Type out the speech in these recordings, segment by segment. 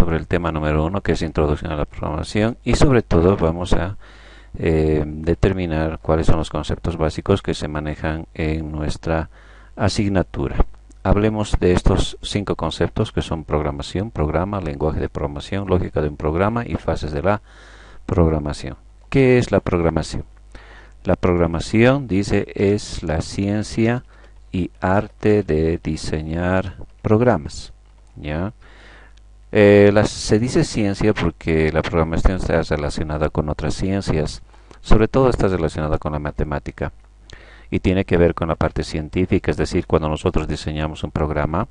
sobre el tema número 1, que es introducción a la programación, y sobre todo vamos a determinar cuáles son los conceptos básicos que se manejan en nuestra asignatura. Hablemos de estos 5 conceptos que son programación, programa, lenguaje de programación, lógica de un programa y fases de la programación. ¿Qué es la programación? La programación, dice, es la ciencia y arte de diseñar programas. ¿Ya? Se dice ciencia porque la programación está relacionada con otras ciencias, sobre todo está relacionada con la matemática y tiene que ver con la parte científica, es decir, cuando nosotros diseñamos un programa,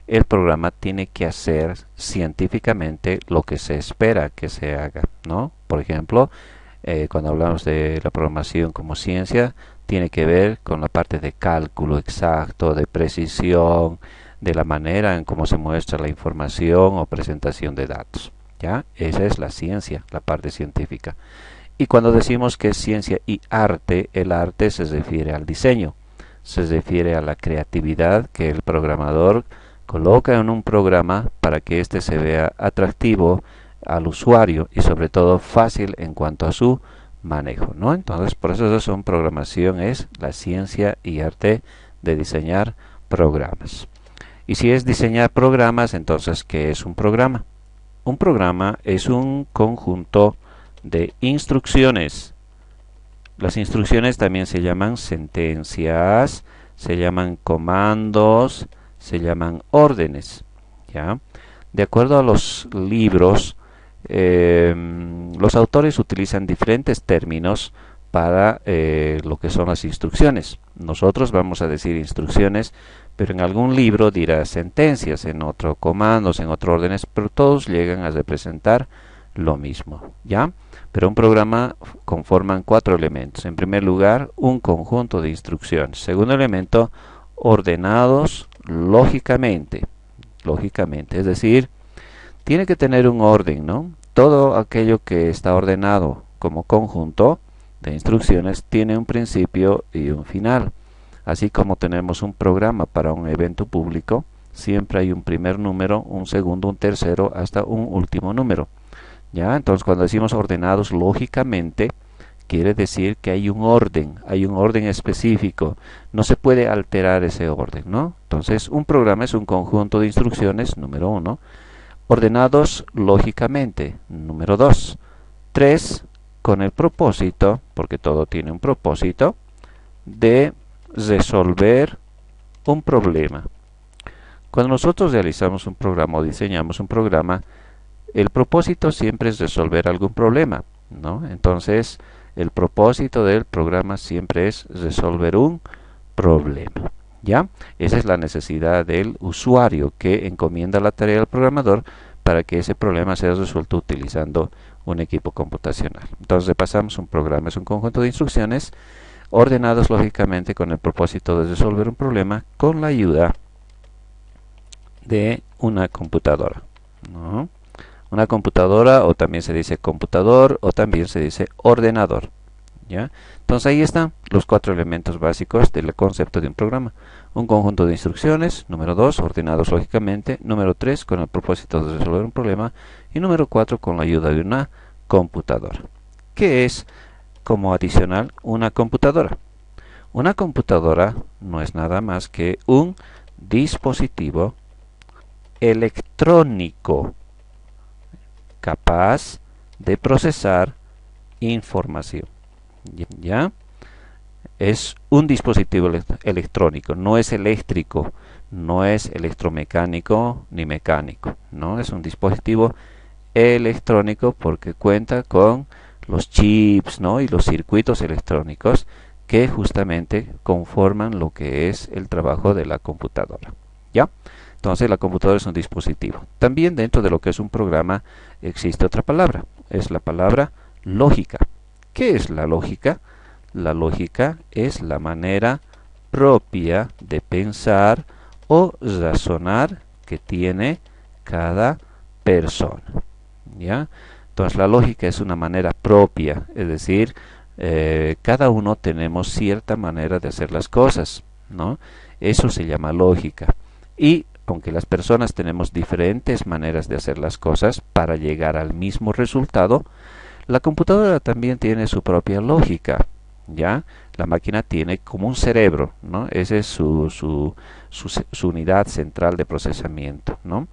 el programa tiene que hacer científicamente lo que se espera que se haga, ¿no? Por ejemplo, cuando hablamos de la programación como ciencia, tiene que ver con la parte de cálculo exacto, de precisión, de la manera en cómo se muestra la información o presentación de datos. ¿Ya? Esa es la ciencia, la parte científica. Y cuando decimos que es ciencia y arte, el arte se refiere al diseño, se refiere a la creatividad que el programador coloca en un programa para que éste se vea atractivo al usuario y sobre todo fácil en cuanto a su manejo, ¿no? Entonces, por eso programación es la ciencia y arte de diseñar programas. Y si es diseñar programas, entonces, ¿qué es un programa? Un programa es un conjunto de instrucciones. Las instrucciones también se llaman sentencias, se llaman comandos, se llaman órdenes. ¿Ya? De acuerdo a los libros, los autores utilizan diferentes términos para lo que son las instrucciones. Nosotros vamos a decir instrucciones, pero en algún libro dirá sentencias, en otro comandos, en otro órdenes, pero todos llegan a representar lo mismo, ¿ya? Pero un programa conforman 4 elementos. En primer lugar, un conjunto de instrucciones. Segundo elemento, ordenados lógicamente, es decir, tiene que tener un orden, ¿no? Todo aquello que está ordenado como conjunto de instrucciones tiene un principio y un final. Así como tenemos un programa para un evento público, siempre hay un primer número, un segundo, un tercero, hasta un último número. ¿Ya? Entonces, cuando decimos ordenados lógicamente, quiere decir que hay un orden específico. No se puede alterar ese orden, ¿no? Entonces, un programa es un conjunto de instrucciones, número 1. Ordenados lógicamente, número 2. 3. Con el propósito, porque todo tiene un propósito, de resolver un problema. Cuando nosotros realizamos un programa o diseñamos un programa, el propósito siempre es resolver algún problema, ¿no? Entonces, el propósito del programa siempre es resolver un problema, ¿ya? Esa es la necesidad del usuario que encomienda la tarea al programador para que ese problema sea resuelto utilizando un equipo computacional. Entonces, repasamos: un programa es un conjunto de instrucciones ordenados lógicamente con el propósito de resolver un problema con la ayuda de una computadora, ¿no? Una computadora, o también se dice computador, o también se dice ordenador, ¿ya? Entonces ahí están los 4 elementos básicos del concepto de un programa. Un conjunto de instrucciones, número 2, ordenados lógicamente, número 3, con el propósito de resolver un problema, y número 4, con la ayuda de una computadora. ¿Qué es, como adicional, una computadora? Una computadora no es nada más que un dispositivo electrónico capaz de procesar información. ¿Ya? Es un dispositivo electrónico, no es eléctrico, no es electromecánico ni mecánico, ¿no? Es un dispositivo electrónico porque cuenta con los chips, ¿no? Y los circuitos electrónicos que justamente conforman lo que es el trabajo de la computadora. ¿Ya? Entonces la computadora es un dispositivo. También dentro de lo que es un programa existe otra palabra, es la palabra lógica. ¿Qué es la lógica? La lógica es la manera propia de pensar o razonar que tiene cada persona. ¿Ya? Entonces la lógica es una manera propia, es decir, cada uno tenemos cierta manera de hacer las cosas, ¿no? Eso se llama lógica. Y aunque las personas tenemos diferentes maneras de hacer las cosas para llegar al mismo resultado, la computadora también tiene su propia lógica, ¿ya? La máquina tiene como un cerebro, ¿no? Esa es su unidad central de procesamiento, ¿no?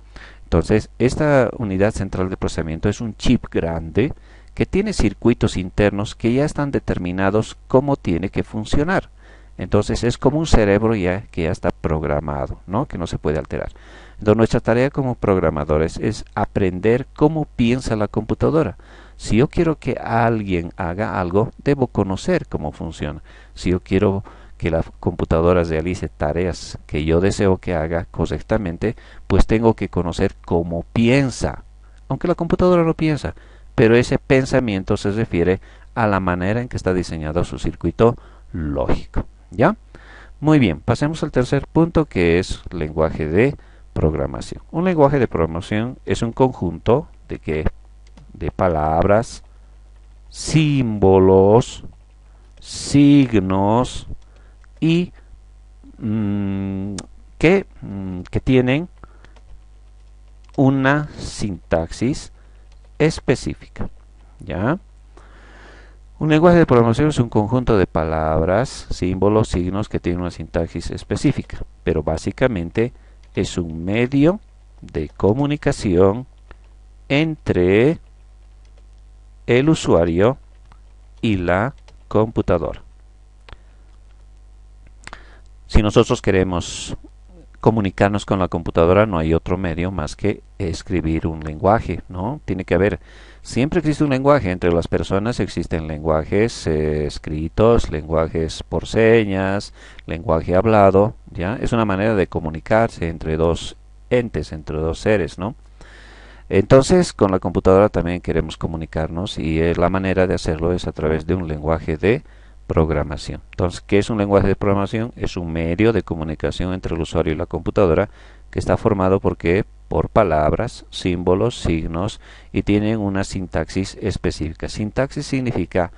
Entonces, esta unidad central de procesamiento es un chip grande que tiene circuitos internos que ya están determinados cómo tiene que funcionar. Entonces es como un cerebro que ya está programado, ¿no? Que no se puede alterar. Entonces nuestra tarea como programadores es aprender cómo piensa la computadora. Si yo quiero que alguien haga algo, debo conocer cómo funciona. Si yo quiero que la computadora realice tareas que yo deseo que haga correctamente, pues tengo que conocer cómo piensa. Aunque la computadora no piensa, pero ese pensamiento se refiere a la manera en que está diseñado su circuito lógico. ¿Ya? Muy bien, pasemos al tercer punto, que es lenguaje de programación. Un lenguaje de programación es un conjunto de palabras, símbolos, signos y que tienen una sintaxis específica. ¿Ya? Un lenguaje de programación es un conjunto de palabras, símbolos, signos que tienen una sintaxis específica, pero básicamente es un medio de comunicación entre el usuario y la computadora. Si nosotros queremos comunicarnos con la computadora, no hay otro medio más que escribir un lenguaje, ¿no? Siempre existe un lenguaje. Entre las personas existen lenguajes escritos, lenguajes por señas, lenguaje hablado, ¿ya? Es una manera de comunicarse entre dos entes, entre dos seres, ¿no? Entonces, con la computadora también queremos comunicarnos y la manera de hacerlo es a través de un lenguaje de programación. Entonces, ¿qué es un lenguaje de programación? Es un medio de comunicación entre el usuario y la computadora que está formado por palabras, símbolos, signos y tienen una sintaxis específica. Sintaxis significa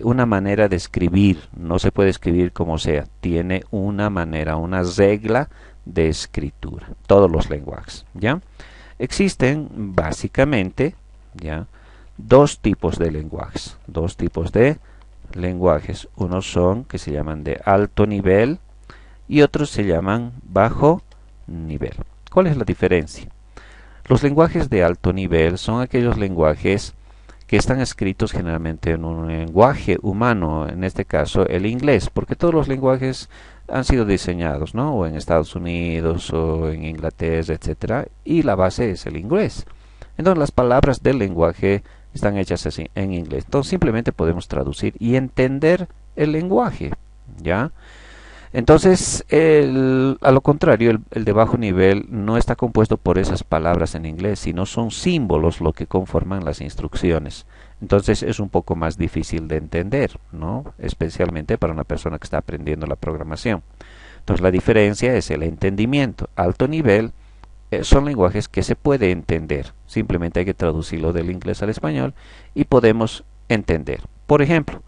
una manera de escribir, no se puede escribir como sea, tiene una manera, una regla de escritura. Todos los lenguajes, ¿ya? Existen básicamente, ¿ya?, dos tipos de lenguajes, unos son que se llaman de alto nivel y otros se llaman bajo nivel. ¿Cuál es la diferencia? Los lenguajes de alto nivel son aquellos lenguajes que están escritos generalmente en un lenguaje humano, en este caso el inglés, porque todos los lenguajes han sido diseñados, ¿no?, o en Estados Unidos o en Inglaterra, etcétera, y la base es el inglés. Entonces las palabras del lenguaje están hechas así en inglés. Entonces simplemente podemos traducir y entender el lenguaje, ¿ya? Entonces, a lo contrario, el de bajo nivel no está compuesto por esas palabras en inglés, sino son símbolos lo que conforman las instrucciones. Entonces es un poco más difícil de entender, ¿no?, especialmente para una persona que está aprendiendo la programación. Entonces la diferencia es el entendimiento. Alto nivel son lenguajes que se puede entender, simplemente hay que traducirlo del inglés al español y podemos entender. Por ejemplo,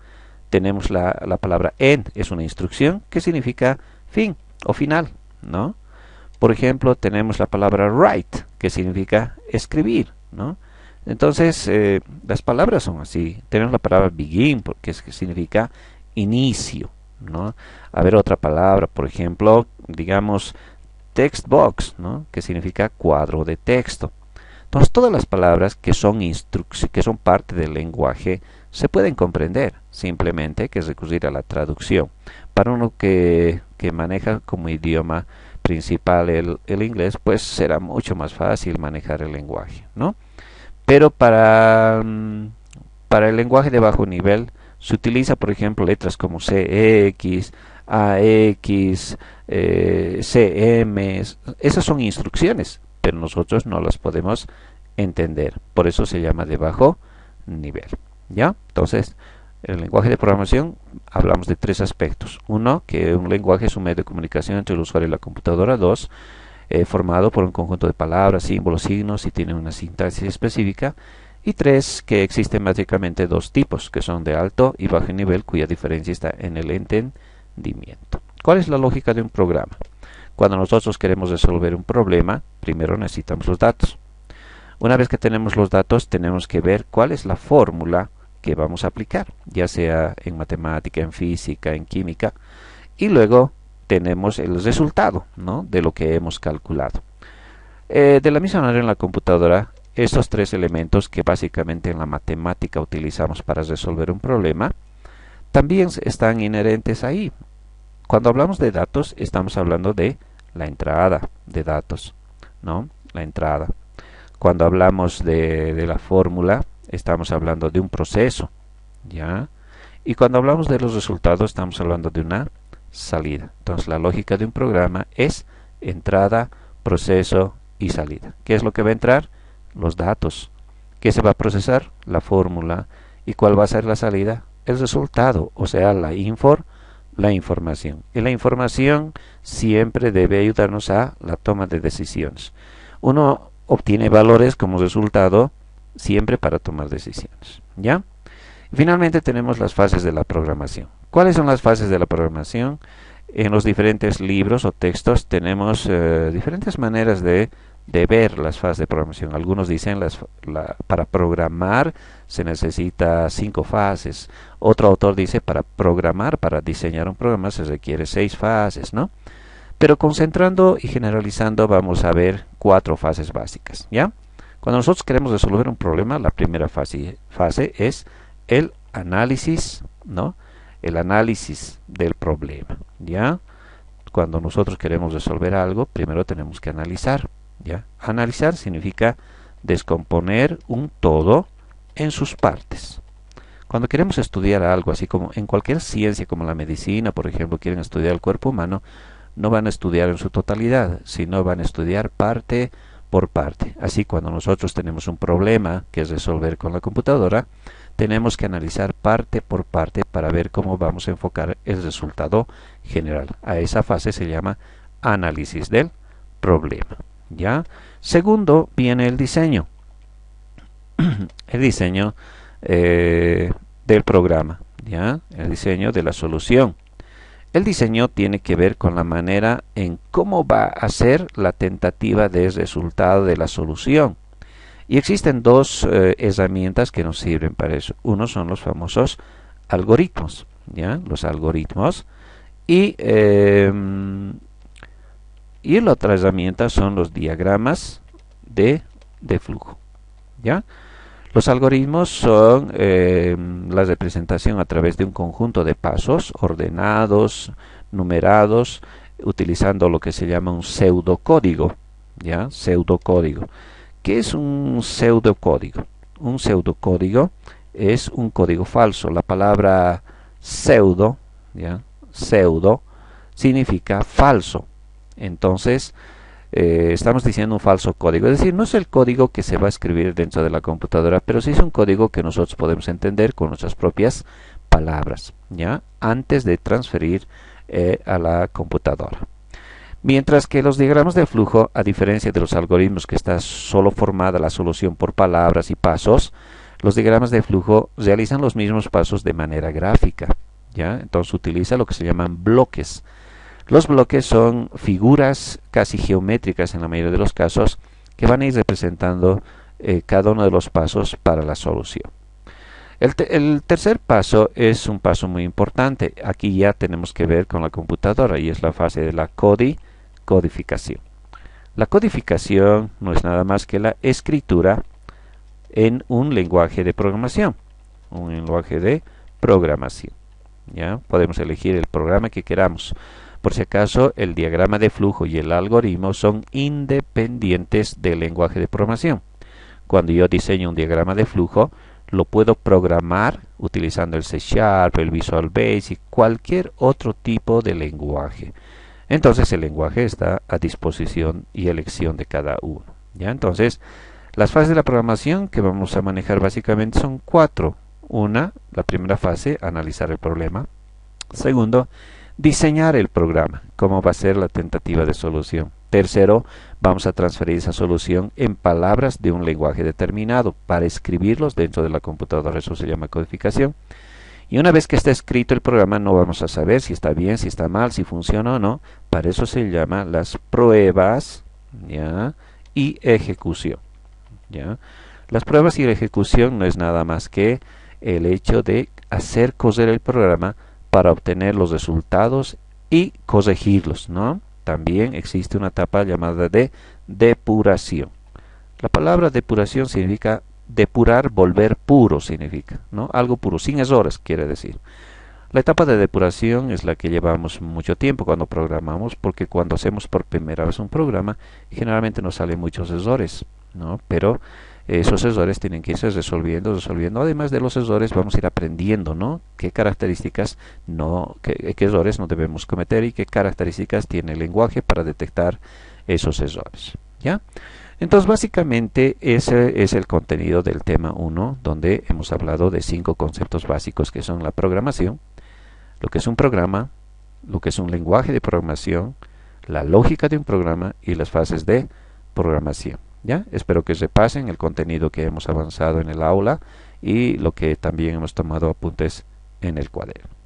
tenemos la palabra end, es una instrucción que significa fin o final, ¿no? Por ejemplo, tenemos la palabra write, que significa escribir, ¿no? Entonces, las palabras son así. Tenemos la palabra begin, que significa inicio, ¿no? A ver, otra palabra, por ejemplo, digamos text box, ¿no?, que significa cuadro de texto. Entonces, todas las palabras que son parte del lenguaje se pueden comprender, simplemente hay que recurrir a la traducción. Para uno que maneja como idioma principal el inglés, pues será mucho más fácil manejar el lenguaje, ¿no? Pero para el lenguaje de bajo nivel se utiliza, por ejemplo, letras como CX, AX, CM, esas son instrucciones, pero nosotros no las podemos entender, por eso se llama de bajo nivel, ¿ya? Entonces, el lenguaje de programación hablamos de tres aspectos. Uno, que un lenguaje es un medio de comunicación entre el usuario y la computadora. Dos, formado por un conjunto de palabras, símbolos, signos y tiene una sintaxis específica. Y tres, que existen básicamente dos tipos, que son de alto y bajo nivel, cuya diferencia está en el entendimiento. ¿Cuál es la lógica de un programa? Cuando nosotros queremos resolver un problema, primero necesitamos los datos. Una vez que tenemos los datos, tenemos que ver cuál es la fórmula que vamos a aplicar, ya sea en matemática, en física, en química, y luego tenemos el resultado, ¿no?, de lo que hemos calculado. De la misma manera en la computadora, estos tres elementos que básicamente en la matemática utilizamos para resolver un problema, también están inherentes ahí. Cuando hablamos de datos, estamos hablando de la entrada de datos, ¿no?, la entrada. Cuando hablamos de la fórmula, estamos hablando de un proceso, ¿ya? Y cuando hablamos de los resultados, estamos hablando de una salida. Entonces, la lógica de un programa es entrada, proceso y salida. ¿Qué es lo que va a entrar? Los datos. ¿Qué se va a procesar? La fórmula. ¿Y cuál va a ser la salida? El resultado, o sea, la información. Y la información siempre debe ayudarnos a la toma de decisiones. Uno obtiene valores como resultado siempre para tomar decisiones, ¿ya? Finalmente tenemos las fases de la programación. ¿Cuáles son las fases de la programación? En los diferentes libros o textos tenemos diferentes maneras de ver las fases de programación. Algunos dicen para programar se necesita 5 fases. Otro autor dice para programar, para diseñar un programa se requiere 6 fases, ¿no? Pero concentrando y generalizando vamos a ver 4 fases básicas, ¿ya? Cuando nosotros queremos resolver un problema, la primera fase es el análisis, ¿no?, el análisis del problema, ¿ya? Cuando nosotros queremos resolver algo, primero tenemos que analizar, ¿ya? Analizar significa descomponer un todo en sus partes. Cuando queremos estudiar algo, así como en cualquier ciencia como la medicina, por ejemplo, quieren estudiar el cuerpo humano, no van a estudiar en su totalidad, sino van a estudiar parte por parte. Así, cuando nosotros tenemos un problema que es resolver con la computadora, tenemos que analizar parte por parte para ver cómo vamos a enfocar el resultado general. A esa fase se llama análisis del problema, ¿ya? Segundo, viene el diseño. El diseño del programa, ¿ya? El diseño de la solución. El diseño tiene que ver con la manera en cómo va a ser la tentativa de resultado de la solución. Y existen dos herramientas que nos sirven para eso. Uno son los famosos algoritmos, ¿ya? Los algoritmos. Y la otra herramienta son los diagramas de flujo, ¿ya? Los algoritmos son la representación a través de un conjunto de pasos ordenados, numerados, utilizando lo que se llama un pseudocódigo, ¿ya? Pseudocódigo. ¿Qué es un pseudocódigo? Un pseudocódigo es un código falso. La palabra pseudo, ¿ya? Pseudo significa falso. Entonces, estamos diciendo un falso código, es decir, no es el código que se va a escribir dentro de la computadora, pero sí es un código que nosotros podemos entender con nuestras propias palabras, ¿ya? Antes de transferir a la computadora. Mientras que los diagramas de flujo, a diferencia de los algoritmos que está solo formada la solución por palabras y pasos, los diagramas de flujo realizan los mismos pasos de manera gráfica, ¿ya? Entonces utiliza lo que se llaman bloques. Los bloques son figuras casi geométricas en la mayoría de los casos que van a ir representando cada uno de los pasos para la solución. El tercer paso es un paso muy importante. Aquí ya tenemos que ver con la computadora y es la fase de la codificación. La codificación no es nada más que la escritura en un lenguaje de programación. Un lenguaje de programación, ¿ya? Podemos elegir el programa que queramos. Por si acaso, el diagrama de flujo y el algoritmo son independientes del lenguaje de programación. Cuando yo diseño un diagrama de flujo, lo puedo programar utilizando el C#, el Visual Basic, cualquier otro tipo de lenguaje. Entonces, el lenguaje está a disposición y elección de cada uno, ¿ya? Entonces, las fases de la programación que vamos a manejar básicamente son 4. La primera fase, analizar el problema. Segundo, diseñar el programa, cómo va a ser la tentativa de solución. Tercero, vamos a transferir esa solución en palabras de un lenguaje determinado para escribirlos dentro de la computadora, eso se llama codificación. Y una vez que está escrito el programa, no vamos a saber si está bien, si está mal, si funciona o no. Para eso se llama las pruebas, ¿ya? Y ejecución, ¿ya? Las pruebas y la ejecución no es nada más que el hecho de hacer correr el programa para obtener los resultados y corregirlos, ¿no? También existe una etapa llamada de depuración. La palabra depuración significa depurar, volver puro significa, ¿no? Algo puro, sin errores quiere decir. La etapa de depuración es la que llevamos mucho tiempo cuando programamos, porque cuando hacemos por primera vez un programa, generalmente nos salen muchos errores, ¿no? Pero esos errores tienen que irse resolviendo. Además de los errores, vamos a ir aprendiendo, ¿no? Qué características qué errores no debemos cometer y qué características tiene el lenguaje para detectar esos errores, ¿ya? Entonces, básicamente, ese es el contenido del tema 1, donde hemos hablado de 5 conceptos básicos que son la programación, lo que es un programa, lo que es un lenguaje de programación, la lógica de un programa y las fases de programación. ¿Ya? Espero que repasen el contenido que hemos avanzado en el aula y lo que también hemos tomado apuntes en el cuaderno.